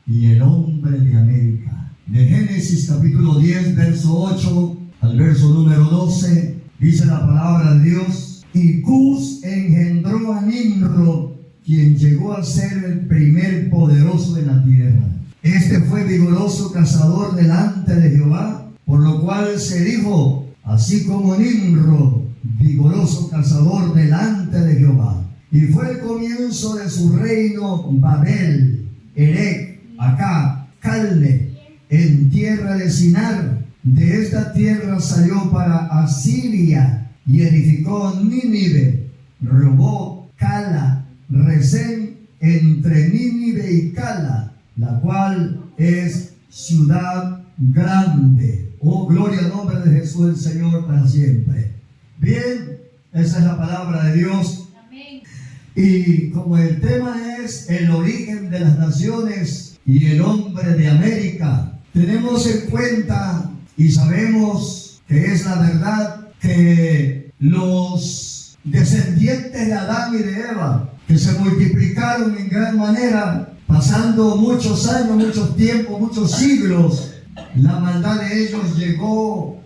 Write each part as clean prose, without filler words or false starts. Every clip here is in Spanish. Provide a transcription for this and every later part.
y el hombre de América. De Génesis capítulo 10, verso 8 al verso número 12, dice la palabra de Dios: y Cus engendró a Nimrod, quien llegó a ser el primer poderoso de la tierra. Este fue vigoroso cazador delante de Jehová, por lo cual se dijo, así como Nimrod, vigoroso cazador delante de Jehová. Y fue el comienzo de su reino Babel, Erec, Acá, Calne, en tierra de Sinar. De esta tierra salió para Asiria y edificó Nínive, Rehoboth, Cala, Resén, entre Nínive y Cala, la cual es ciudad grande. Oh, gloria al nombre de Jesús el Señor para siempre. Bien, esa es la palabra de Dios. Amén. Y como el tema es el origen de las naciones y el hombre de América, tenemos en cuenta y sabemos que es la verdad que los descendientes de Adán y de Eva, que se multiplicaron en gran manera, pasando muchos años, muchos tiempos, muchos siglos, la maldad de ellos llegó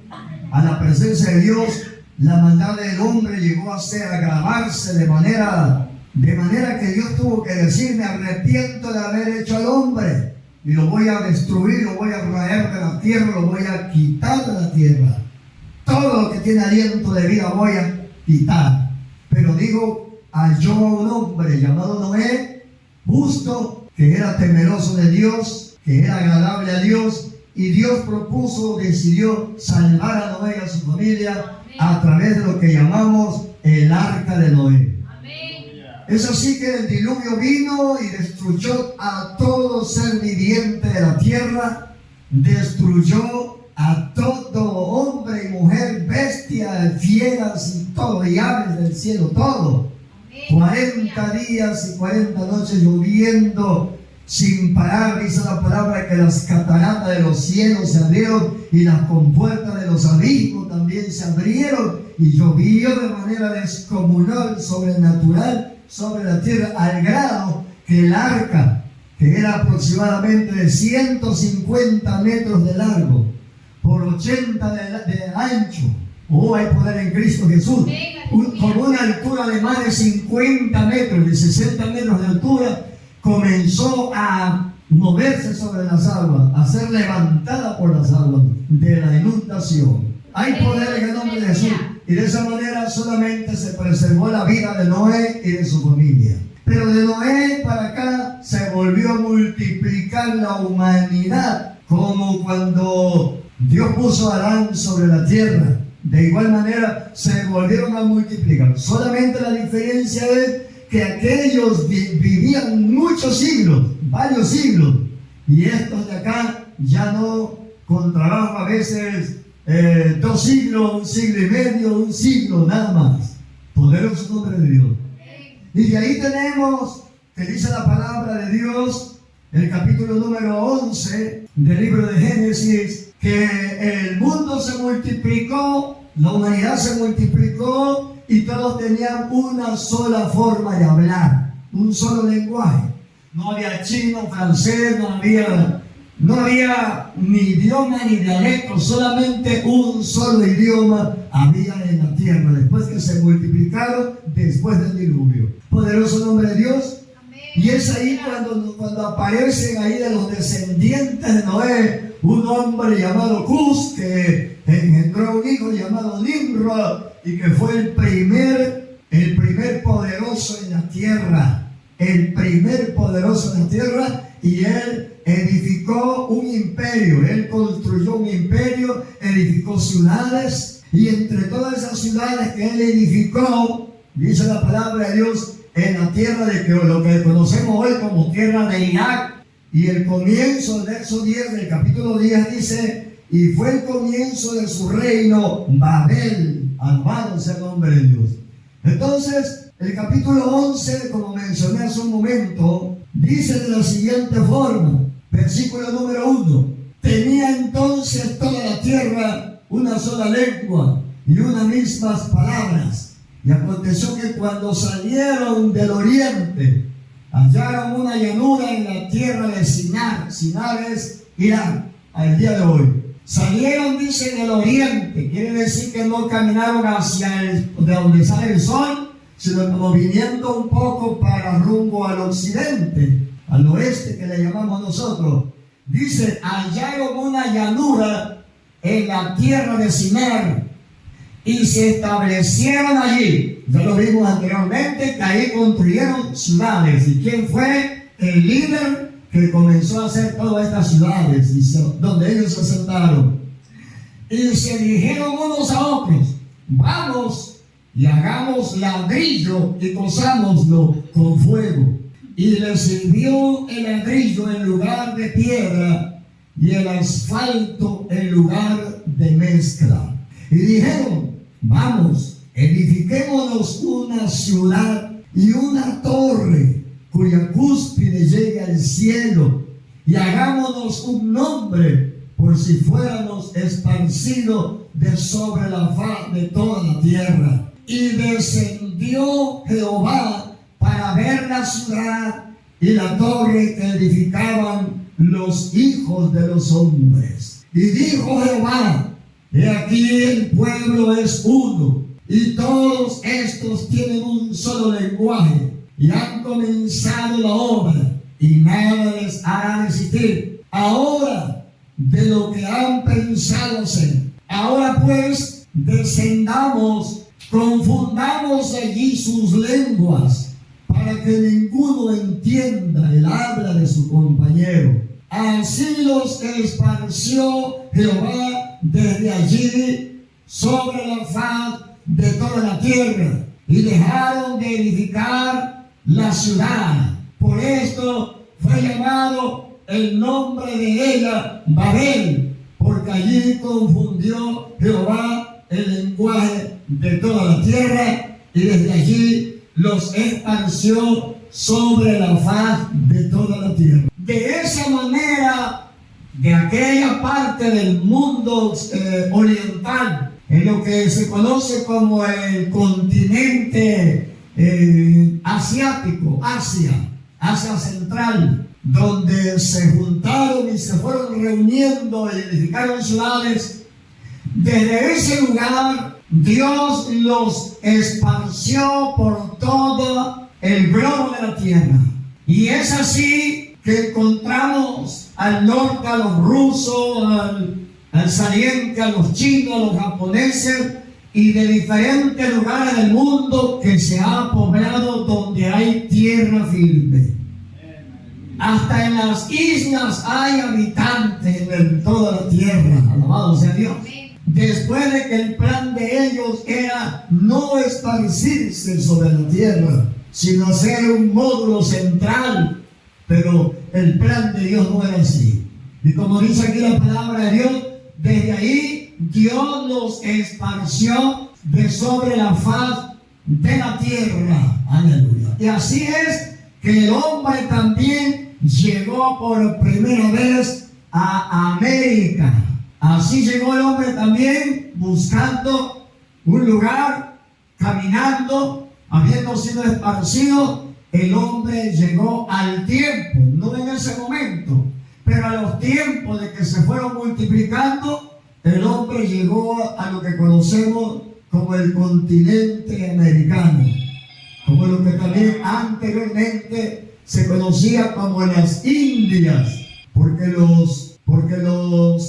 a la presencia de Dios. La maldad del hombre llegó a agravarse de manera que Dios tuvo que decir: me arrepiento de haber hecho al hombre y lo voy a destruir, lo voy a raer de la tierra, lo voy a quitar de la tierra. Todo lo que tiene aliento de vida voy a quitar. Pero digo, halló a un hombre llamado Noé, justo, que era temeroso de Dios, que era agradable a Dios, y Dios decidió salvar a Noé y a su familia a través de lo que llamamos el arca de Noé. Amén. Es así que el diluvio vino y destruyó a todo ser viviente de la tierra, destruyó a todo hombre y mujer, bestia, fieras y todo, y aves del cielo, todo. 40 días y 40 noches lloviendo sin parar. Dice la palabra que las cataratas de los cielos se abrieron y las compuertas de los abismos también se abrieron, y llovió de manera descomunal, sobrenatural sobre la tierra, al grado que el arca, que era aproximadamente de 150 metros de largo por 80 de ancho, hay poder en Cristo Jesús, con una altura de más de 50 metros, de 60 metros de altura, comenzó a moverse sobre las aguas, a ser levantada por las aguas de la inundación. Hay poder en el nombre de Jesús, y de esa manera solamente se preservó la vida de Noé y de su familia. Pero de Noé para acá se volvió a multiplicar la humanidad, como cuando Dios puso a Adán sobre la tierra. De igual manera se volvieron a multiplicar. Solamente la diferencia es que aquellos vivían muchos siglos, varios siglos, y estos de acá ya no, con trabajo a veces 2 siglos, 1 siglo y medio, 1 siglo, nada más. Poderoso nombre de Dios. Y de ahí tenemos que dice la palabra de Dios, el capítulo número 11 del libro de Génesis, que el mundo se multiplicó, la humanidad se multiplicó, y todos tenían una sola forma de hablar, un solo lenguaje. No había chino, francés, no había ni idioma ni dialecto, solamente un solo idioma había en la tierra, después que se multiplicaron, después del diluvio. Poderoso nombre de Dios. Amén. Y es ahí cuando aparecen ahí de los descendientes de Noé, un hombre llamado Cus, que engendró un hijo llamado Nimrod, y que fue el primer poderoso en la tierra, el primer poderoso en la tierra, y él edificó un imperio, él construyó un imperio, edificó ciudades, y entre todas esas ciudades que él edificó, dice la palabra de Dios, en la tierra de lo que conocemos hoy como tierra de Irak. Y el comienzo del verso 10 del capítulo 10 dice: y fue el comienzo de su reino Babel. Alabado sea el nombre de Dios. Entonces, el capítulo 11, como mencioné hace un momento, dice de la siguiente forma, versículo número 1: tenía entonces toda la tierra una sola lengua y unas mismas palabras. Y aconteció que cuando salieron del oriente, hallaron una llanura en la tierra de Sinar. Sinar es Irán, al día de hoy. Salieron, dice, del oriente, quiere decir que no caminaron de donde sale el sol, sino como viniendo un poco para rumbo al occidente, al oeste que le llamamos nosotros. Dice, hallaron una llanura en la tierra de Sinar y se establecieron allí. Ya lo vimos anteriormente, que ahí construyeron ciudades. ¿Y quién fue el líder que comenzó a hacer todas estas ciudades donde ellos se asentaron? Y se dijeron unos a otros, vamos y hagamos ladrillo y cosámoslo con fuego. Y les sirvió el ladrillo en lugar de piedra y el asfalto en lugar de mezcla. Y dijeron, vamos, edifiquémonos una ciudad y una torre cuya cúspide llegue al cielo, y hagámonos un nombre por si fuéramos esparcidos de sobre la faz de toda la tierra. Y descendió Jehová para ver la ciudad y la torre que edificaban los hijos de los hombres. Y dijo Jehová, he aquí el pueblo es uno, y todos estos tienen un solo lenguaje, y han comenzado la obra, y nada les hará desistir ahora de lo que han pensado hacer. Ahora pues, descendamos, confundamos allí sus lenguas, para que ninguno entienda el habla de su compañero. Así los esparció Jehová desde allí sobre la faz de toda la tierra, y dejaron de edificar la ciudad. Por esto fue llamado el nombre de ella Babel, porque allí confundió Jehová el lenguaje de toda la tierra, y desde allí los esparció sobre la faz de toda la tierra. De esa manera, de aquella parte del mundo oriental, en lo que se conoce como el continente asiático, Asia Central, donde se juntaron y se fueron reuniendo y edificaron ciudades, desde ese lugar Dios los esparció por todo el globo de la tierra. Y es así que encontramos al norte a los rusos, al saliente a los chinos, a los japoneses, y de diferentes lugares del mundo que se ha poblado donde hay tierra firme. Hasta en las islas hay habitantes en toda la tierra. Alabado sea Dios. Después de que el plan de ellos era no esparcirse sobre la tierra, sino ser un módulo central. Pero el plan de Dios no era así. Y como dice aquí la palabra de Dios, desde ahí Dios los esparció de sobre la faz de la tierra. Aleluya. Y así es que el hombre también llegó por primera vez a América. Así llegó el hombre también buscando un lugar, caminando, habiendo sido esparcido. El hombre llegó al tiempo, no en ese momento, pero a los tiempos de que se fueron multiplicando, el hombre llegó a lo que conocemos como el continente americano, como lo que también anteriormente se conocía como las Indias, porque los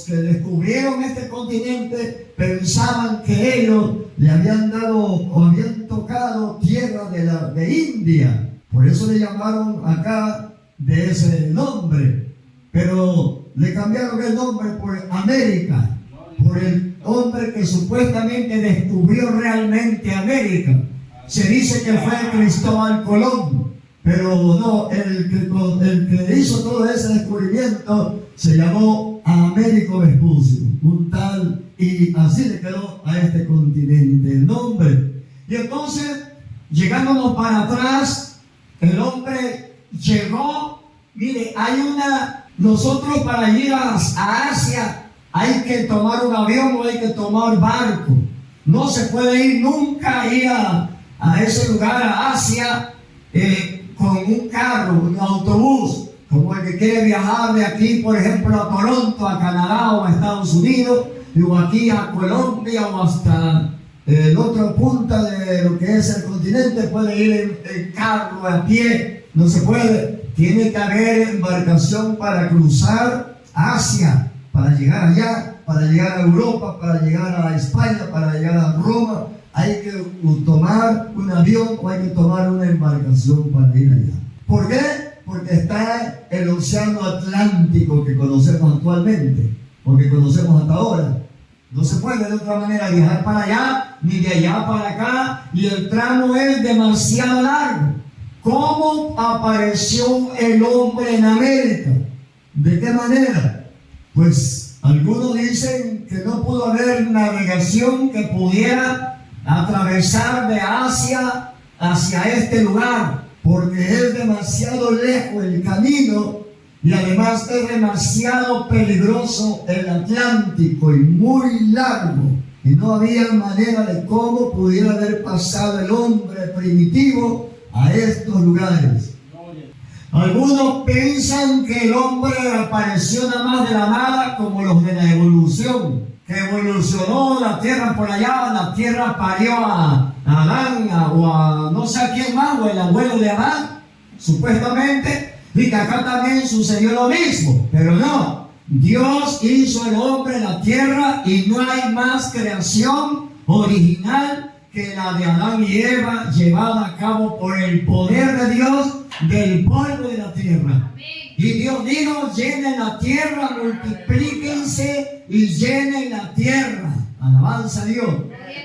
que descubrieron este continente pensaban que ellos le habían dado o habían tocado tierra de India. Por eso le llamaron acá de ese nombre. Pero le cambiaron el nombre por América, por el hombre que supuestamente descubrió realmente América. Se dice que fue Cristóbal Colón, pero no, el que hizo todo ese descubrimiento se llamó Américo Vespucio, un tal, y así le quedó a este continente el nombre. Y entonces, llegándonos para atrás, el hombre llegó, mire, nosotros para ir a Asia hay que tomar un avión o hay que tomar barco. No se puede ir nunca a ese lugar, a Asia, con un carro, un autobús, como el que quiere viajar de aquí, por ejemplo, a Toronto, a Canadá o a Estados Unidos, o aquí a Colombia o hasta la otra punta de lo que es el continente, puede ir en carro, a pie, no se puede. Tiene que haber embarcación para cruzar Asia, para llegar allá, para llegar a Europa, para llegar a España, para llegar a Roma. Hay que tomar un avión o hay que tomar una embarcación para ir allá. ¿Por qué? Porque está el océano Atlántico que conocemos actualmente, o que conocemos hasta ahora. No se puede de otra manera viajar para allá, ni de allá para acá, y el tramo es demasiado largo. ¿Cómo apareció el hombre en América? ¿De qué manera? Pues algunos dicen que no pudo haber navegación que pudiera atravesar de Asia hacia este lugar, porque es demasiado lejos el camino y además es demasiado peligroso el Atlántico y muy largo, y no había manera de cómo pudiera haber pasado el hombre primitivo a estos lugares. Algunos piensan que el hombre apareció nada más de la nada, como los de la evolución, que evolucionó la tierra por allá, la tierra parió a Adán o a no sé a quién más, o el abuelo de Adán, supuestamente, y que acá también sucedió lo mismo, pero no. Dios hizo el hombre en la tierra y no hay más creación original que la de Adán y Eva, llevada a cabo por el poder de Dios del polvo de la tierra. Y Dios dijo: llenen la tierra, multiplíquense y llenen la tierra. Alabanza a Dios.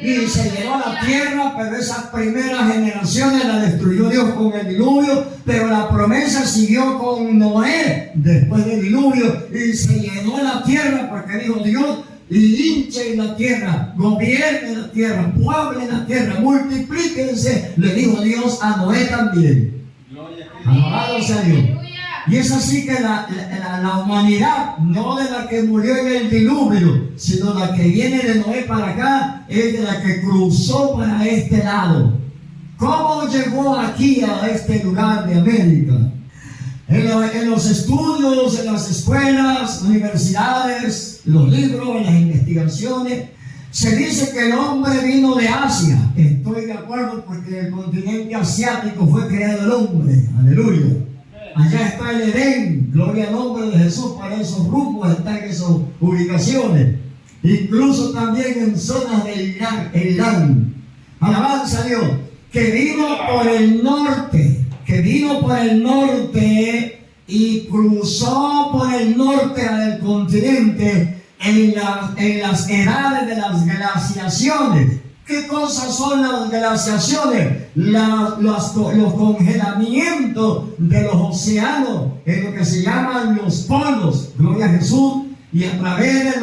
Y se llenó la tierra, pero esas primeras generaciones la destruyó Dios con el diluvio, pero la promesa siguió con Noé después del diluvio, y se llenó la tierra porque dijo Dios: y hinchen la tierra, gobiernen la tierra, pueblen la tierra, multiplíquense, le dijo Dios a Noé también. Alabado sea Dios. Y es así que la humanidad, no de la que murió en el diluvio, sino la que viene de Noé para acá, es de la que cruzó para este lado. ¿Cómo llegó aquí a este lugar de América? En los estudios, en las escuelas, universidades, los libros, las investigaciones, se dice que el hombre vino de Asia. Estoy de acuerdo, porque en el continente asiático fue creado el hombre. Aleluya. Allá está el Edén, gloria al nombre de Jesús. Para esos rumbos están esas ubicaciones. Incluso también en zonas de Irán. Alabanza a Dios. Que vino por el norte. Y cruzó por el norte del continente en las edades de las glaciaciones. ¿Qué cosas son las glaciaciones? Los congelamientos de los océanos, en lo que se llaman los polos, gloria a Jesús, y a través de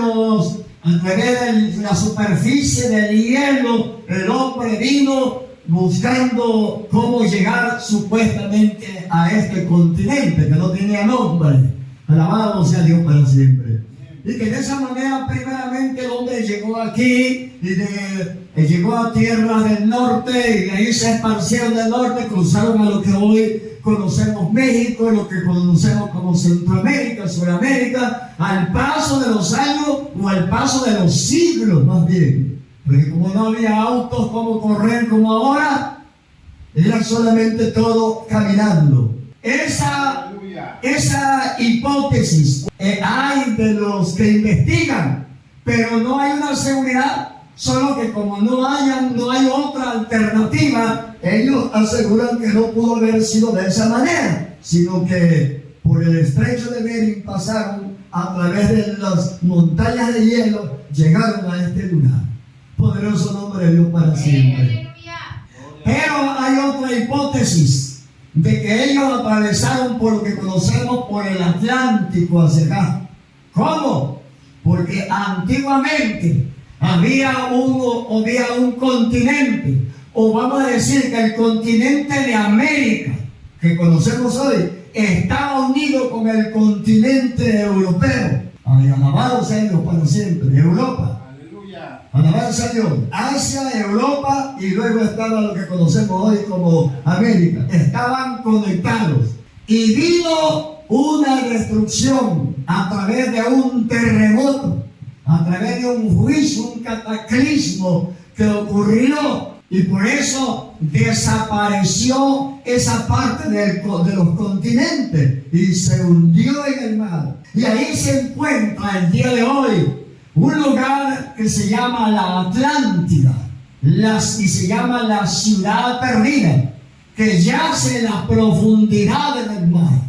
la superficie del hielo, el hombre vino buscando cómo llegar supuestamente a este continente que no tenía nombre. Alabado sea Dios para siempre. Y que de esa manera primeramente el hombre llegó aquí y llegó a tierras del norte, y de ahí se esparcieron del norte, cruzaron a lo que hoy conocemos México, lo que conocemos como Centroamérica, Sudamérica, al paso de los años o al paso de los siglos más bien. Porque como no había autos como correr como ahora, era solamente todo caminando. Esa hipótesis hay de los que investigan, pero no hay una seguridad. Solo que como no hay otra alternativa, ellos aseguran que no pudo haber sido de esa manera, sino que por el estrecho de Bering pasaron a través de las montañas de hielo, llegaron a este lugar. Poderoso nombre de Dios para siempre. Pero hay otra hipótesis de que ellos atravesaron por lo que conocemos por el Atlántico hacia acá. ¿Cómo? Porque antiguamente había un continente, o vamos a decir que el continente de América que conocemos hoy estaba unido con el continente europeo. Alabado sea Dios para siempre, de Europa. Alabanza a Dios. Asia, Europa y luego estaba lo que conocemos hoy como América. Estaban conectados. Y vino una destrucción a través de un terremoto, a través de un juicio, un cataclismo que ocurrió. Y por eso desapareció esa parte de los continentes y se hundió en el mar. Y ahí se encuentra el día de hoy un lugar que se llama la Atlántida y se llama la ciudad perdida, que yace en la profundidad del mar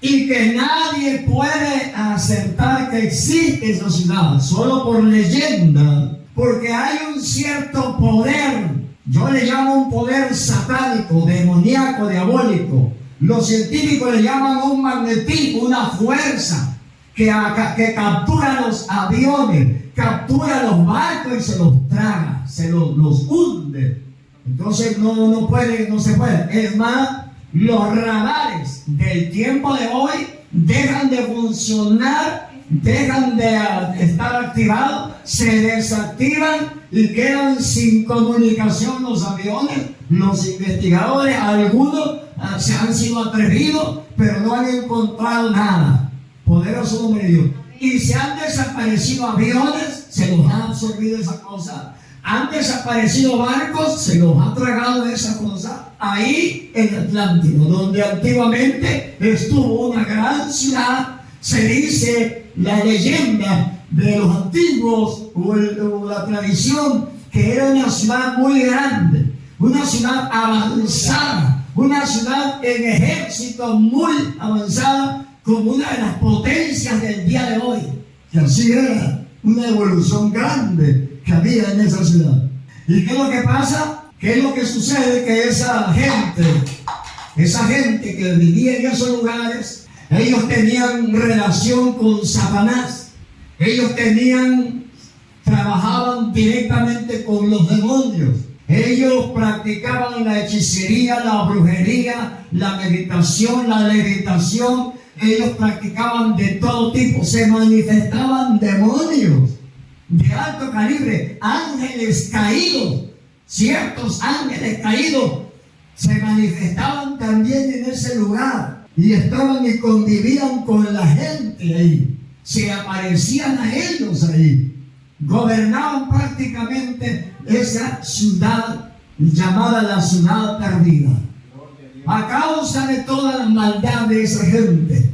y que nadie puede aceptar que existe esa ciudad, solo por leyenda, porque hay un cierto poder, yo le llamo un poder satánico, demoníaco, diabólico. Los científicos le llaman un magnetismo, una fuerza que captura los aviones, captura los barcos y se los traga, se los hunde. Entonces no se puede. Es más, los radares del tiempo de hoy dejan de funcionar, dejan de estar activados, se desactivan y quedan sin comunicación los aviones. Los investigadores, algunos se han sido atrevidos, pero no han encontrado nada. Poderoso nombre de Dios. Y se han desaparecido aviones, se los ha absorbido esa cosa. Han desaparecido barcos, se los ha tragado esa cosa. Ahí en Atlántico, donde antiguamente estuvo una gran ciudad, se dice la leyenda de los antiguos o la tradición que era una ciudad muy grande, una ciudad avanzada, una ciudad en ejército muy avanzada, como una de las potencias del día de hoy. Que así era una evolución grande que había en esa ciudad. ¿Y qué es lo que pasa? ¿Qué es lo que sucede? Que esa gente que vivía en esos lugares, ellos tenían relación con Satanás. Ellos trabajaban directamente con los demonios. Ellos practicaban la hechicería, la brujería, la meditación, la levitación. Ellos practicaban de todo tipo, se manifestaban demonios de alto calibre, ángeles caídos, ciertos ángeles caídos se manifestaban también en ese lugar y estaban y convivían con la gente ahí, se aparecían a ellos ahí, gobernaban prácticamente esa ciudad llamada la ciudad perdida. A causa de toda la maldad de esa gente,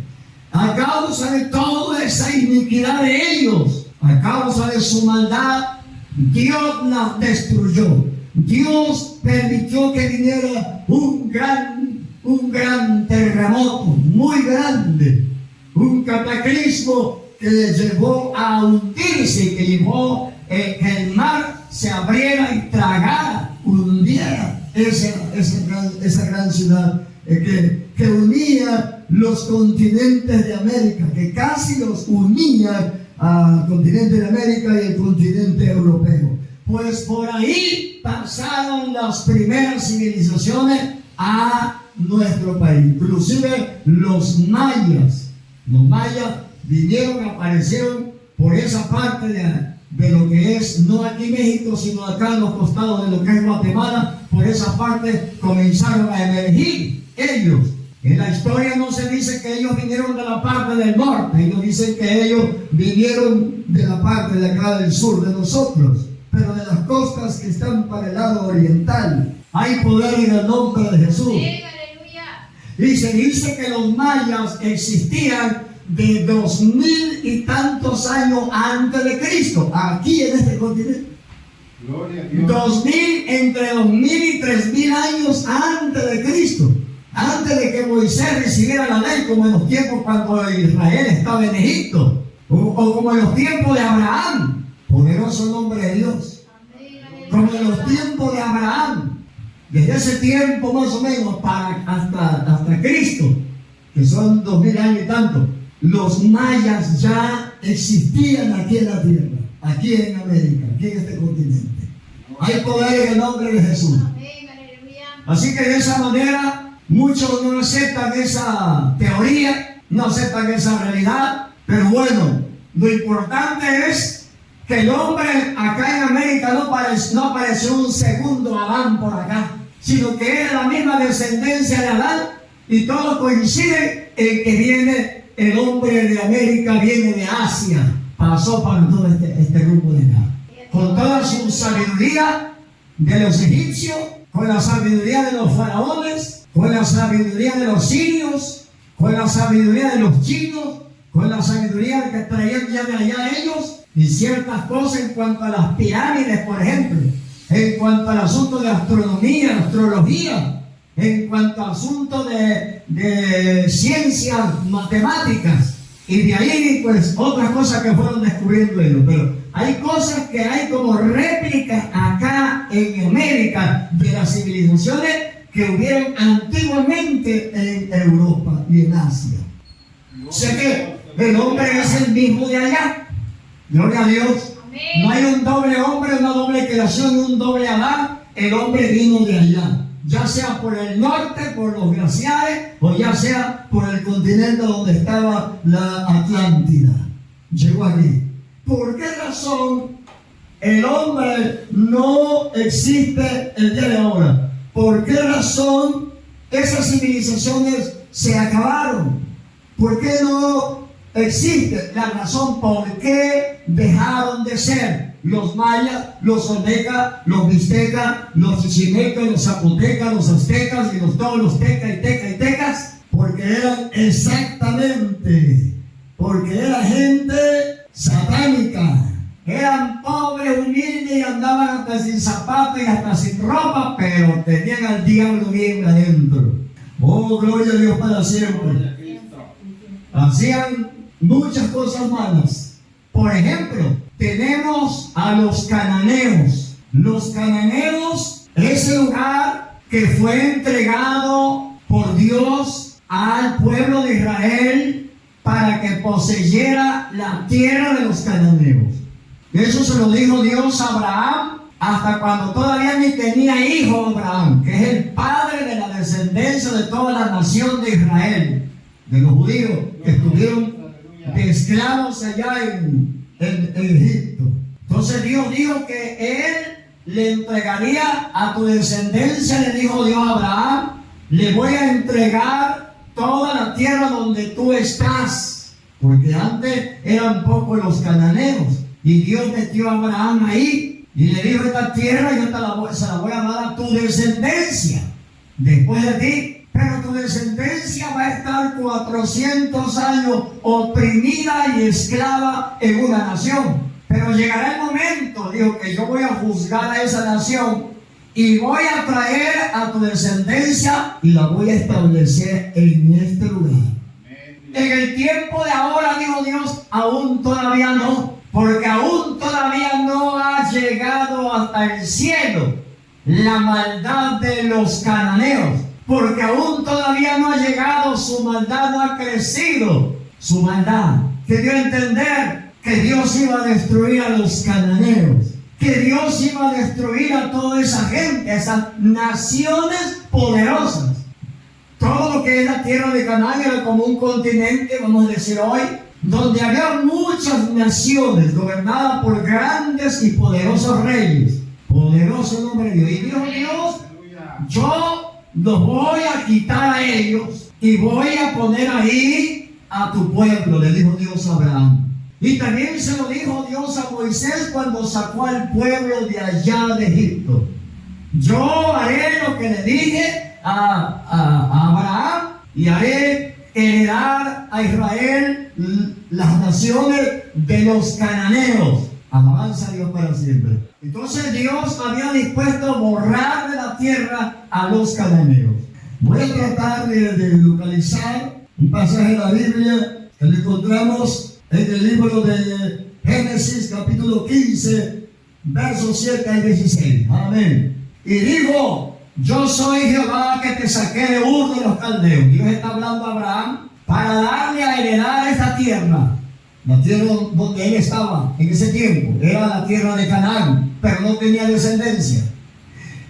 a causa de toda esa iniquidad de ellos, a causa de su maldad, Dios las destruyó. Dios permitió que viniera un gran terremoto, muy grande, un cataclismo que les llevó a hundirse, que llevó que el mar se abriera y tragara, hundiera esa gran ciudad que unía los continentes de América, que casi los unía al continente de América y el continente europeo. Pues por ahí pasaron las primeras civilizaciones a nuestro país, inclusive los mayas. Los mayas vinieron, aparecieron por esa parte de lo que es, no aquí México, sino acá en los costados de lo que es Guatemala. Por esa parte comenzaron a emergir ellos. En la historia no se dice que ellos vinieron de la parte del norte, ellos dicen que ellos vinieron de la parte de acá del sur de nosotros, pero de las costas que están para el lado oriental. Hay poder en el nombre de Jesús. Y se dice que los mayas existían de 2000 y tantos años antes de Cristo, aquí en este continente. Entre 2000 y 3000 años antes de Cristo, antes de que Moisés recibiera la ley, como en los tiempos cuando Israel estaba en Egipto, o como en los tiempos de Abraham. Poderoso nombre de Dios. Como en los tiempos de Abraham, desde ese tiempo más o menos hasta Cristo, que son 2000 años y tanto, los mayas ya existían aquí en la tierra, aquí en América, aquí en este continente. Hay poder en el nombre de Jesús. Así que de esa manera muchos no aceptan esa teoría, no aceptan esa realidad, pero bueno, lo importante es que el hombre acá en América no apareció un segundo Adán por acá, sino que era la misma descendencia de Adán, y todo coincide en que viene el hombre de América, viene de Asia, pasó para todo este grupo de acá, con toda su sabiduría de los egipcios, con la sabiduría de los faraones, con la sabiduría de los sirios, con la sabiduría de los chinos, con la sabiduría que traían ya de allá ellos, y ciertas cosas en cuanto a las pirámides, por ejemplo, en cuanto al asunto de astronomía, astrología, en cuanto al asunto de ciencias, matemáticas, y de ahí pues otras cosas que fueron descubriendo ellos. Pero hay cosas que hay como réplicas acá en América de las civilizaciones que hubieron antiguamente en Europa y en Asia. O sea que el hombre es el mismo de allá. Gloria a Dios. No hay un doble hombre, una doble creación, un doble Adán. El hombre vino de allá, ya sea por el norte, por los glaciares, o ya sea por el continente donde estaba la Atlántida. Llegó aquí. ¿Por qué razón el hombre no existe el día de ahora? ¿Por qué razón esas civilizaciones se acabaron? ¿Por qué no existe la razón por qué dejaron de ser los mayas, los olmecas, los mixtecas, los chichimecas, los zapotecas, los aztecas y todos los tecas y tecas? Porque eran porque era gente satánica, eran pobres, humildes y andaban hasta sin zapatos y hasta sin ropa, pero tenían al diablo bien adentro. Oh, gloria a Dios para siempre. Hacían muchas cosas malas. Por ejemplo, tenemos a los cananeos. Los cananeos es el lugar que fue entregado por Dios al pueblo de Israel para que poseyera la tierra de los cananeos. Eso se lo dijo Dios a Abraham hasta cuando todavía ni tenía hijo Abraham, que es el padre de la descendencia de toda la nación de Israel, de los judíos que estuvieron de esclavos allá en Egipto. Entonces Dios dijo que Él le entregaría a tu descendencia, le dijo Dios a Abraham, le voy a entregar toda la tierra donde tú estás, porque antes eran pocos los cananeos, y Dios metió a Abraham ahí, y le dijo, esta tierra yo se la voy a dar a tu descendencia, después de ti. Pero tu descendencia va a estar 400 años oprimida y esclava en una nación. Pero llegará el momento, dijo, que yo voy a juzgar a esa nación y voy a traer a tu descendencia y la voy a establecer en este lugar. En el tiempo de ahora, dijo Dios, aún todavía no, porque aún todavía no ha llegado hasta el cielo la maldad de los cananeos. Porque aún todavía no ha llegado, su maldad no ha crecido, su maldad. Que dio a entender que Dios iba a destruir a los cananeos, que Dios iba a destruir a toda esa gente, esas naciones poderosas. Todo lo que es la tierra de Canaán era como un continente, vamos a decir hoy, donde había muchas naciones gobernadas por grandes y poderosos reyes. Poderoso nombre de Dios. Y dijo Dios, yo los voy a quitar a ellos y voy a poner ahí a tu pueblo, le dijo Dios a Abraham. Y también se lo dijo Dios a Moisés cuando sacó al pueblo de allá de Egipto. Yo haré lo que le dije a Abraham y haré heredar a Israel las naciones de los cananeos. Alabanza a Dios para siempre. Entonces Dios había dispuesto a borrar de la tierra a los cananeos. Voy a tratar de localizar un pasaje de la Biblia que lo encontramos en el libro de Génesis capítulo 15 versos 7 al 16. Amén. Y dijo, yo soy Jehová que te saqué de Ur de los caldeos. Dios está hablando a Abraham para darle a heredar esta tierra. La tierra donde él estaba en ese tiempo era la tierra de Canaán, pero no tenía descendencia.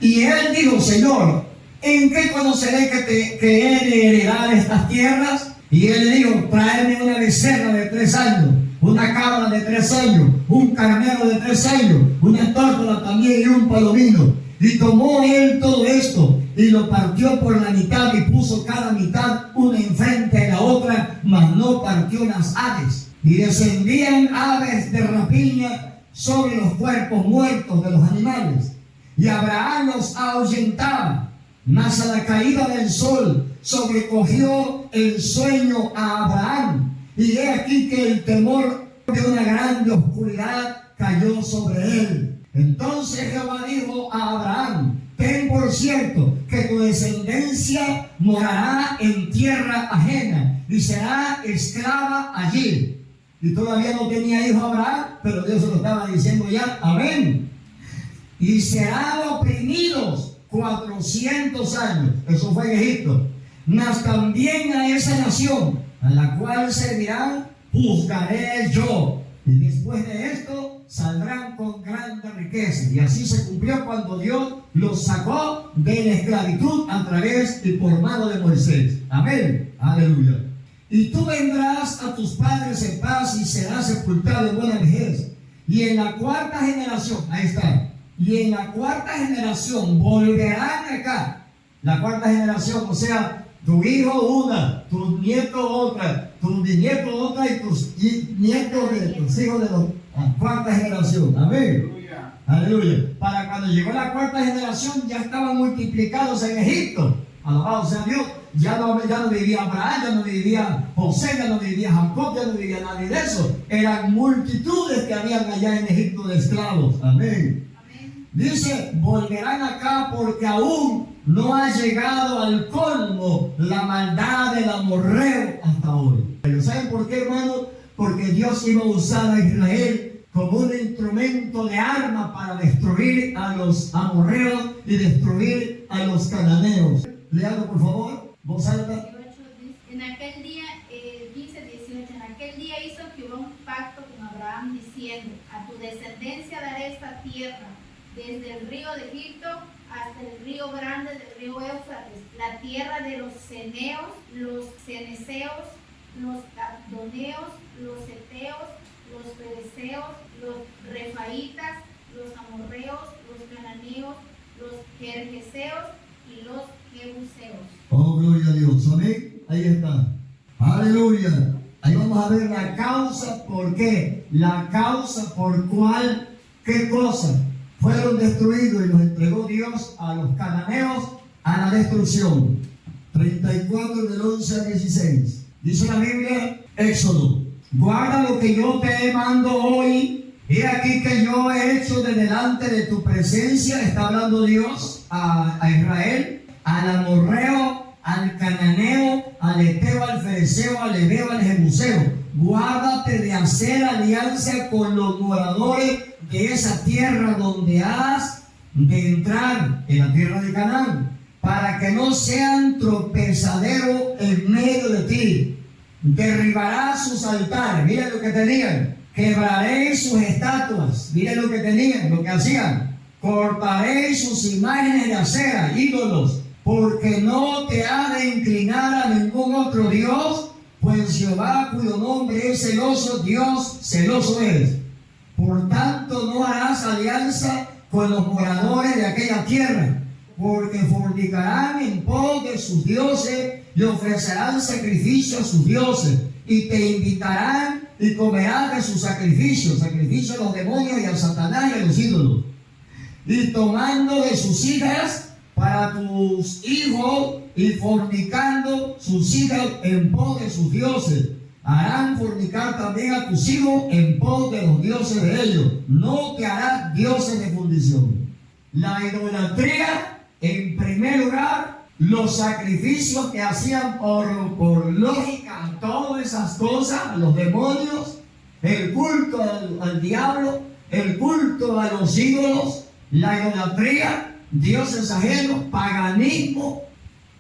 Y él dijo, Señor, ¿en qué conoceré que he de heredar estas tierras? Y él le dijo, tráeme una becerra de 3 años una cabra de 3 años, un carnero de 3 años, una tórtola también y un palomino. Y tomó él todo esto y lo partió por la mitad y puso cada mitad una enfrente de la otra, mas no partió las aves. Y descendían aves de rapiña sobre los cuerpos muertos de los animales. Y Abraham los ahuyentaba, mas a la caída del sol sobrecogió el sueño a Abraham. Y he aquí que el temor de una grande oscuridad cayó sobre él. Entonces Jehová dijo a Abraham: ten por cierto que tu descendencia morará en tierra ajena y será esclava allí. Y todavía no tenía hijo Abraham, pero Dios se lo estaba diciendo ya. Amén. Y serán oprimidos 400 años. Eso fue en Egipto. Mas también a esa nación a la cual servirán juzgaré yo. Y después de esto saldrán con grande riqueza. Y así se cumplió cuando Dios los sacó de la esclavitud a través y por mano de Moisés. Amén. Aleluya. Y tú vendrás a tus padres en paz y serás sepultado en buena vejez. Y en la 4ª generación, ahí está, y en la 4ª generación volverán acá. La 4ª generación, o sea, tu hijo una, tu nieto otra, tu bisnieto otra y tus nietos de tus hijos de la 4ª generación. Amén. Aleluya. Para cuando llegó la 4ª generación ya estaban multiplicados en Egipto. Alabado sea Dios. Ya no vivía Abraham, ya no vivía José, ya no vivía Jacob, ya no vivía nadie de eso. Eran multitudes que habían allá en Egipto de esclavos. Amén. Dice, volverán acá porque aún no ha llegado al colmo la maldad del amorreo hasta hoy. Pero ¿saben por qué, hermano? Porque Dios iba a usar a Israel como un instrumento de arma para destruir a los amorreos y destruir a los cananeos. Lealo, por favor, voz alta. En aquel día, dice 18, en aquel día hizo Jehová un pacto con Abraham diciendo: a tu descendencia daré esta tierra, desde el río de Egipto hasta el río grande del río Éufrates, la tierra de los ceneos, los ceneseos, los cadmoneos, los heteos, los fereceos, los refaitas, los amorreos, los cananeos, los gergeseos y los jebuseos. Oh, gloria a Dios. Amén. Ahí está. Aleluya. Ahí vamos a ver la causa por qué. La causa por cuál, qué cosa fueron destruidos y los entregó Dios a los cananeos a la destrucción. 34 del 11 al 16. Dice la Biblia, Éxodo: guarda lo que yo te mando hoy. He aquí que yo he hecho de delante de tu presencia, está hablando Dios a Israel, al amorreo, al cananeo, al heteo, al fereceo, al heveo, al jebuseo. Guárdate de hacer alianza con los moradores de esa tierra donde has de entrar, en la tierra de Canaán, para que no sean tropezadero en medio de ti. Derribarás sus altares, miren lo que tenían. Quebraréis sus estatuas, miren lo que tenían, lo que hacían. Cortaréis sus imágenes de acera, ídolos, porque no te ha de inclinar a ningún otro Dios, pues Jehová, cuyo nombre es celoso, Dios celoso es. Por tanto, no harás alianza con los moradores de aquella tierra, porque fornicarán en pos de sus dioses y ofrecerán sacrificio a sus dioses, y te invitarán y comerás de sus sacrificios a los demonios y a Satanás y a los ídolos, y tomando de sus hijas para tus hijos y fornicando sus hijas en pos de sus dioses. Harán fornicar también a tus hijos en pos de los dioses de ellos. No te harás dioses de fundición. La idolatría, en primer lugar, los sacrificios que hacían por lógica, todas esas cosas, a los demonios, el culto al diablo, el culto a los ídolos, la idolatría, dioses ajenos, paganismo,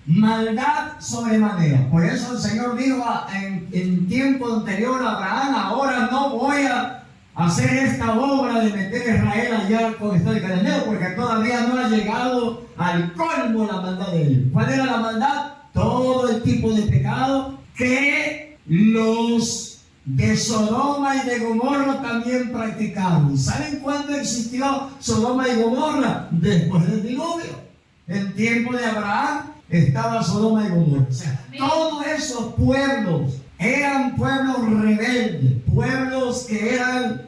maldad sobremanera. Por eso el Señor dijo en tiempo anterior a Abraham: ahora no voy a hacer esta obra de meter a Israel allá con el cananeo, porque todavía no ha llegado al colmo la maldad de ellos. ¿Cuál era la maldad? Todo el tipo de pecado que los de Sodoma y de Gomorra también practicaron. ¿Saben cuándo existió Sodoma y Gomorra? Después del diluvio. En tiempo de Abraham estaba Sodoma y Gomorra. O sea, todos esos pueblos eran pueblos rebeldes, pueblos que eran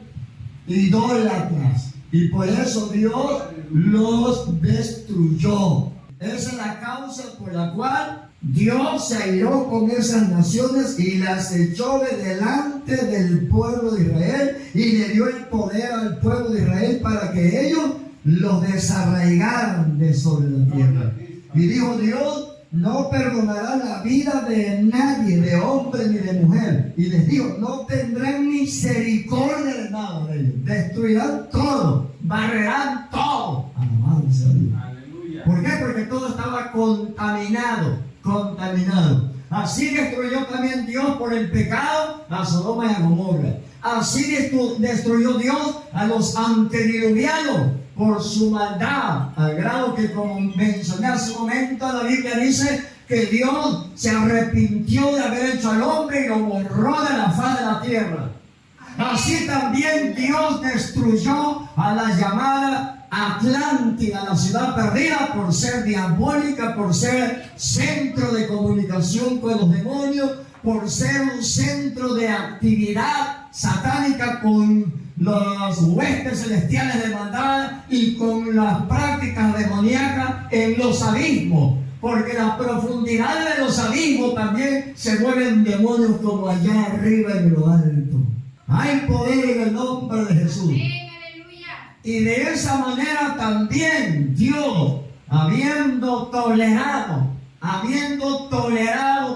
idólatras. Y por eso Dios los destruyó. Esa es la causa por la cual Dios se airó con esas naciones y las echó de delante del pueblo de Israel y le dio el poder al pueblo de Israel para que ellos los desarraigaran de sobre la tierra. Y dijo Dios, no perdonará la vida de nadie, de hombre ni de mujer. Y les dijo, no tendrán misericordia de nada de ellos. Destruirán todo, barrerán todo. Alabanza a Dios. Aleluya. ¿Por qué? Porque todo estaba contaminado. Así destruyó también Dios por el pecado a Sodoma y a Gomorra. Así destruyó Dios a los antediluvianos por su maldad, al grado que, como mencioné hace un momento, la Biblia dice que Dios se arrepintió de haber hecho al hombre y lo borró de la faz de la tierra. Así también Dios destruyó a la llamada Atlántida, la ciudad perdida, por ser diabólica, por ser centro de comunicación con los demonios, por ser un centro de actividad satánica con los huestes celestiales de maldad y con las prácticas demoníacas en los abismos, porque las profundidades de los abismos también se mueven demonios como allá arriba en lo alto. Hay poder en el nombre de Jesús. Y de esa manera también Dios, habiendo tolerado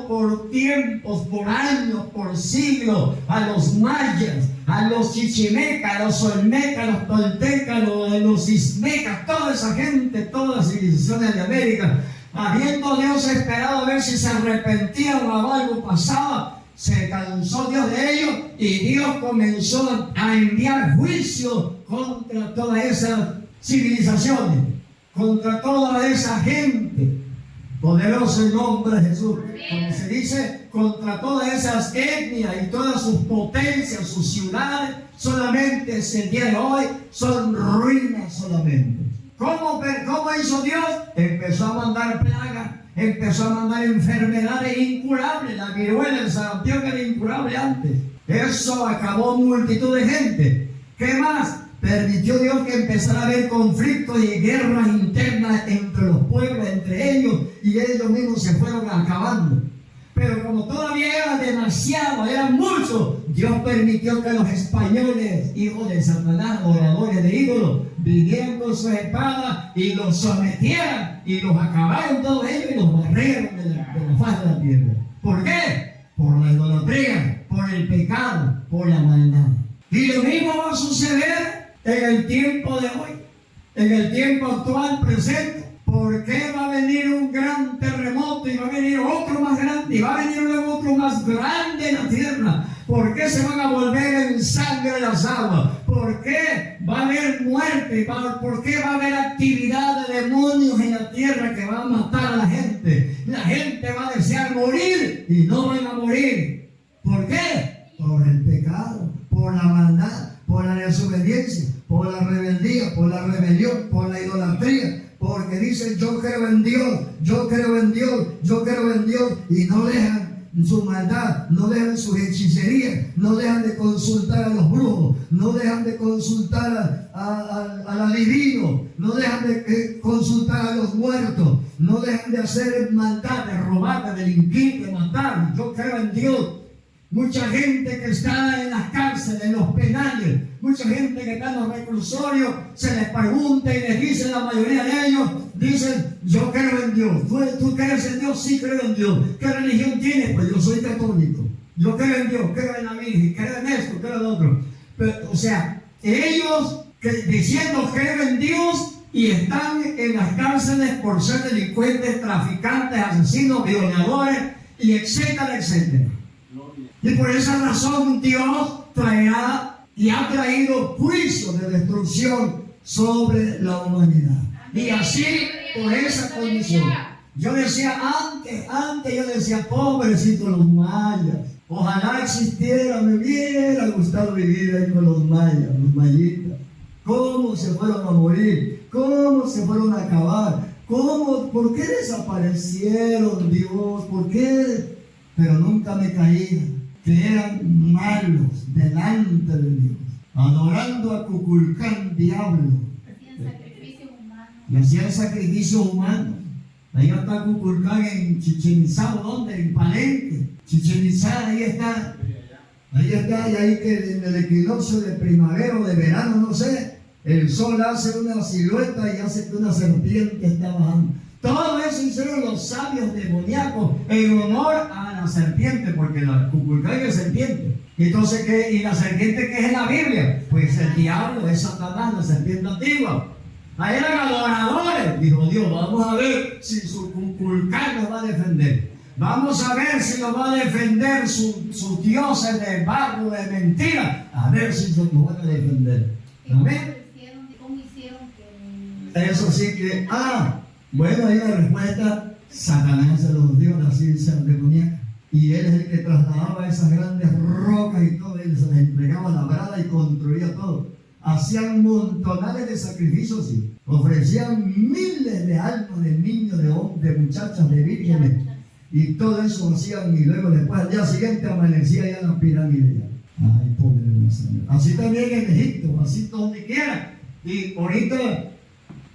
por tiempos, por años, por siglos, a los mayas, a los chichimecas, a los olmecas, a los toltecas, a los ismecas, toda esa gente, todas las civilizaciones de América, habiendo Dios esperado a ver si se arrepentían o algo pasaba, se cansó Dios de ellos y Dios comenzó a enviar juicio contra todas esas civilizaciones, contra toda esa gente. Poderoso el nombre de Jesús. Como se dice, contra todas esas etnias y todas sus potencias, sus ciudades, solamente el día de hoy son ruinas solamente. ¿Cómo hizo Dios? Empezó a mandar plagas, empezó a mandar enfermedades incurables. La viruela, el sarampión era incurable antes. Eso acabó multitud de gente. ¿Qué más? Permitió Dios que empezara a haber conflictos y guerras internas entre los pueblos, entre ellos, y ellos mismos se fueron acabando. Pero como todavía era demasiado, eran muchos, Dios permitió que los españoles, hijos de Satanás, oradores de ídolos, vinieran con sus espadas y los sometieran y los acabaron todos ellos y los barrieron de la faz de la tierra. ¿Por qué? Por la idolatría, por el pecado, por la maldad. Y lo mismo va a suceder en el tiempo de hoy, en el tiempo actual presente. ¿Por qué va a venir un gran terremoto y va a venir otro más grande y va a venir luego otro más grande en la tierra? ¿Por qué se van a volver en sangre las aguas? ¿Por qué va a haber muerte? ¿Por qué va a haber actividad de demonios en la tierra que va a matar a la gente? La gente va a desear morir y no van a morir. ¿Por qué? Por el pecado, por la maldad, por la desobediencia, por la rebeldía, por la rebelión, por la idolatría. Porque dicen, yo creo en Dios, yo creo en Dios, yo creo en Dios, y no dejan su maldad, no dejan sus hechicerías, no dejan de consultar a los brujos, no dejan de consultar al adivino, no dejan de consultar a los muertos, no dejan de hacer maldad, de robar, de delinquir, de matar. Yo creo en Dios. Mucha gente que está en las cárceles, en los penales, mucha gente que está en los reclusorios, se les pregunta y les dice, la mayoría de ellos dicen, yo creo en Dios. ¿Tú crees en Dios? Sí, creo en Dios. ¿Qué religión tienes? Pues yo soy católico. Yo creo en Dios, creo en la Virgen, creo en esto, creo en lo otro. Pero, o sea, ellos diciendo creo en Dios y están en las cárceles por ser delincuentes, traficantes, asesinos, violadores, y etcétera, etcétera. Y por esa razón Dios traerá y ha traído juicio de destrucción sobre la humanidad. Y así, por esa condición. Yo decía antes yo decía, pobrecitos los mayas, Ojalá existiera, me hubiera gustado vivir ahí con los mayas, los mayitas. ¿Cómo se fueron a morir? ¿Cómo se fueron a acabar? ¿Cómo? ¿Por qué desaparecieron, Dios? ¿Por qué? Pero nunca me caía, que eran malos delante de Dios, adorando a Cuculcán, diablo. Hacían sacrificios humanos. Y hacían sacrificios humanos. Ahí está Cuculcán en Chichén Itzá, ¿dónde? En Palenque. Chichén Itzá, ahí está. Ahí está, y ahí que en el equinoccio de primavera o de verano, no sé, el sol hace una silueta y hace que una serpiente está bajando. Todo eso hicieron los sabios demoníacos en honor a la serpiente, porque la Cuculcán es serpiente. Entonces, ¿qué? ¿Y la serpiente qué es en la Biblia? Pues el diablo es Satanás, la serpiente antigua. Ahí eran adoradores. Dijo Dios, vamos a ver si su Cuculcán nos va a defender. Vamos a ver si nos va a defender sus dioses de barro, de mentira. A ver si nos van a defender. Amén. ¿Cómo hicieron que...? Eso sí que... bueno, ahí la respuesta. Satanás se los dio a la ciencia demoníaca. Y él es el que trasladaba esas grandes rocas y todo. Él se las entregaba labrada y construía todo. Hacían montonales de sacrificios, sí. Ofrecían miles de almas de niños, de muchachas, de vírgenes. Y todo eso hacían, y luego después al día siguiente amanecía ya la pirámide ya. Ay, pobre del Señor. Así también en Egipto, así donde quiera. Y ahorita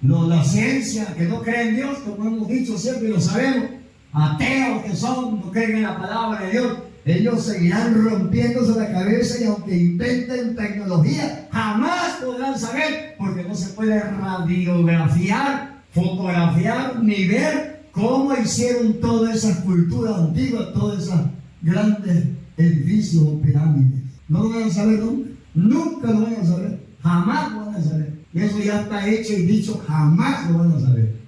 la ciencia que no cree en Dios, como hemos dicho siempre y lo sabemos, ateos que son, no creen en la palabra de Dios, ellos seguirán rompiéndose la cabeza y aunque inventen tecnología, jamás podrán saber, porque no se puede radiografiar, fotografiar, ni ver cómo hicieron todas esas culturas antiguas, todas esas grandes edificios o pirámides. No lo van a saber nunca, nunca lo van a saber, jamás lo van a saber. Y eso ya está hecho y dicho, jamás lo van a saber.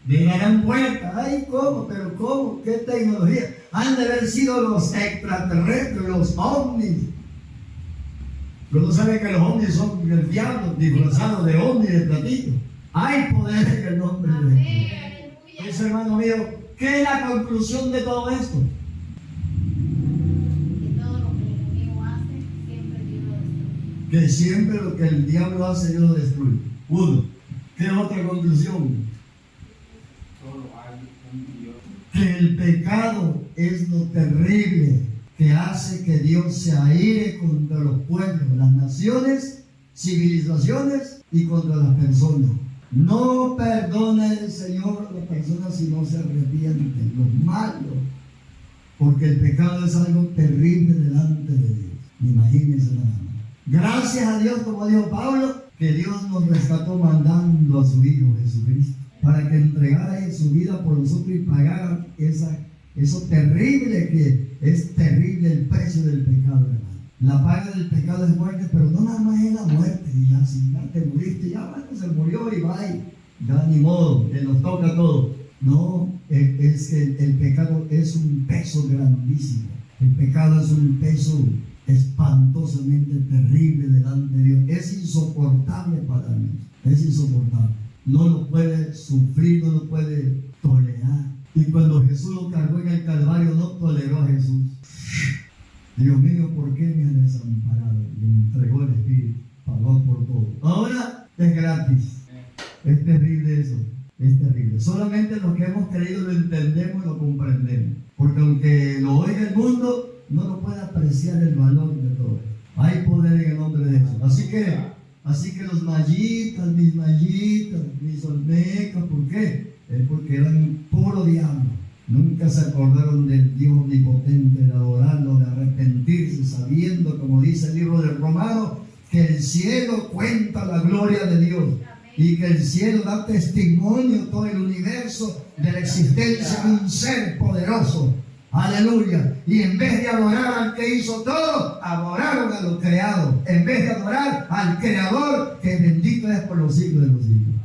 Dirán vuelta, ay, ¿cómo? ¿Pero cómo? ¿Qué tecnología? Han de haber sido los extraterrestres, los ovnis. Pero no saben que los ovnis son el diablo disfrazados de ovni de platillo. Hay poder en el nombre de Dios. Entonces, hermano mío, ¿qué es la conclusión de todo esto? Que todo lo que el enemigo hace, siempre Dios lo destruye. Que siempre lo que el diablo hace, Dios lo destruye. Uno. ¿Qué otra conclusión? Que el pecado es lo terrible que hace que Dios se aire contra los pueblos, las naciones, civilizaciones y contra las personas. No perdona el Señor a las personas si no se arrepienten, los malos, porque el pecado es algo terrible delante de Dios. Imagínense nada más. Gracias a Dios, como dijo Pablo, que Dios nos rescató mandando a su Hijo Jesucristo para que entregara su vida por nosotros y pagara eso terrible que es terrible el precio del pecado, hermano. La paga del pecado es muerte, pero no nada más es la muerte. Y ya, si ya te muriste, ya bueno, se murió y va y ya ni modo, que nos toca todo. No, es que el pecado es un peso grandísimo. El pecado es un peso espantosamente terrible delante de Dios. Es insoportable para Dios. Es insoportable. No lo puede sufrir, no lo puede tolerar. Y cuando Jesús lo cargó en el Calvario, no toleró a Jesús. Dios mío, ¿por qué me han desamparado? Le entregó el Espíritu, pagó por todo. Ahora es gratis. Es terrible eso, es terrible. Solamente los que hemos creído lo entendemos y lo comprendemos. Porque aunque lo oiga el mundo, no lo puede apreciar el valor de todo. Hay poder en el nombre de Jesús. Así que los mayitas, mis olmecas, ¿por qué? Es porque eran puro diablo. Nunca se acordaron del Dios omnipotente, de adorarlo, de arrepentirse, sabiendo, como dice el libro de Romanos, que el cielo cuenta la gloria de Dios. Y que el cielo da testimonio, todo el universo, de la existencia de un ser poderoso. Aleluya. Y en vez de adorar al que hizo todo, adoraron a lo creado. En vez de adorar al Creador, que bendito es por los siglos de los siglos.